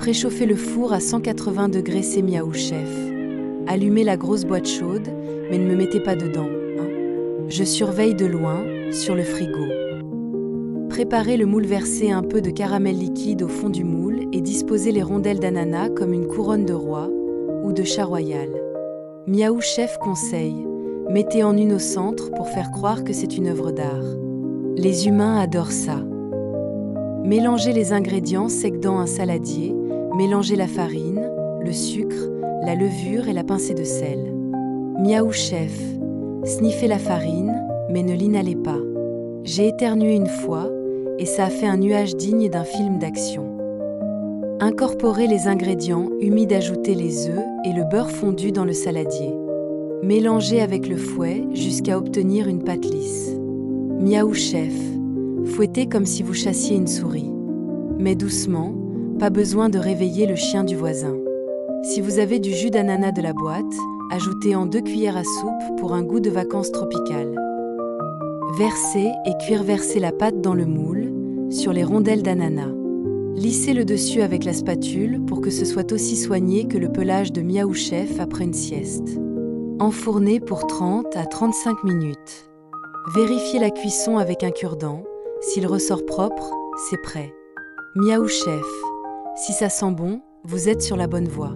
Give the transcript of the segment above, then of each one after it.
Préchauffez le four à 180 degrés, c'est Miaou Chef. Allumez la grosse boîte chaude, mais ne me mettez pas dedans, hein. Je surveille de loin, sur le frigo. Préparez le moule, versez un peu de caramel liquide au fond du moule et disposez les rondelles d'ananas comme une couronne de roi ou de chat royal. Miaou Chef conseille, mettez en une au centre pour faire croire que c'est une œuvre d'art. Les humains adorent ça. Mélangez les ingrédients secs dans un saladier, mélangez la farine, le sucre, la levure et la pincée de sel. Miaou Chef, sniffez la farine, mais ne l'inhalez pas. J'ai éternué une fois, et ça a fait un nuage digne d'un film d'action. Incorporez les ingrédients humides, ajoutez les œufs et le beurre fondu dans le saladier. Mélangez avec le fouet jusqu'à obtenir une pâte lisse. Miaou Chef, fouettez comme si vous chassiez une souris. Mais doucement, pas besoin de réveiller le chien du voisin. Si vous avez du jus d'ananas de la boîte, ajoutez en 2 cuillères à soupe pour un goût de vacances tropicales. Versez et cuire, versez la pâte dans le moule, sur les rondelles d'ananas. Lissez le dessus avec la spatule pour que ce soit aussi soigné que le pelage de Miaou Chef après une sieste. Enfournez pour 30 à 35 minutes. Vérifiez la cuisson avec un cure-dent. S'il ressort propre, c'est prêt. Miaou Chef, si ça sent bon, vous êtes sur la bonne voie.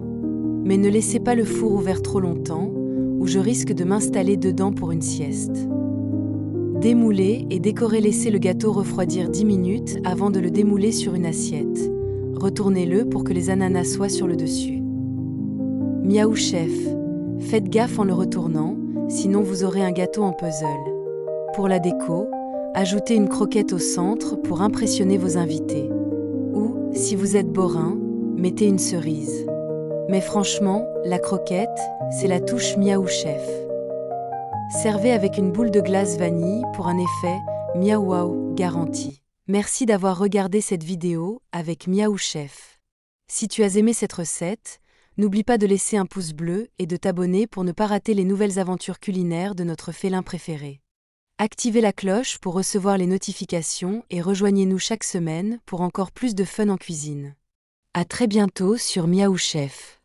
Mais ne laissez pas le four ouvert trop longtemps, ou je risque de m'installer dedans pour une sieste. Démoulez et décorez, laissez le gâteau refroidir 10 minutes avant de le démouler sur une assiette. Retournez-le pour que les ananas soient sur le dessus. Miaou Chef, faites gaffe en le retournant, sinon vous aurez un gâteau en puzzle. Pour la déco, ajoutez une croquette au centre pour impressionner vos invités. Ou, si vous êtes bourrin, mettez une cerise. Mais franchement, la croquette, c'est la touche Miaou Chef. Servez avec une boule de glace vanille pour un effet Miaou Wow garanti. Merci d'avoir regardé cette vidéo avec Miaou Chef. Si tu as aimé cette recette, n'oublie pas de laisser un pouce bleu et de t'abonner pour ne pas rater les nouvelles aventures culinaires de notre félin préféré. Activez la cloche pour recevoir les notifications et rejoignez-nous chaque semaine pour encore plus de fun en cuisine. À très bientôt sur Miaou Chef.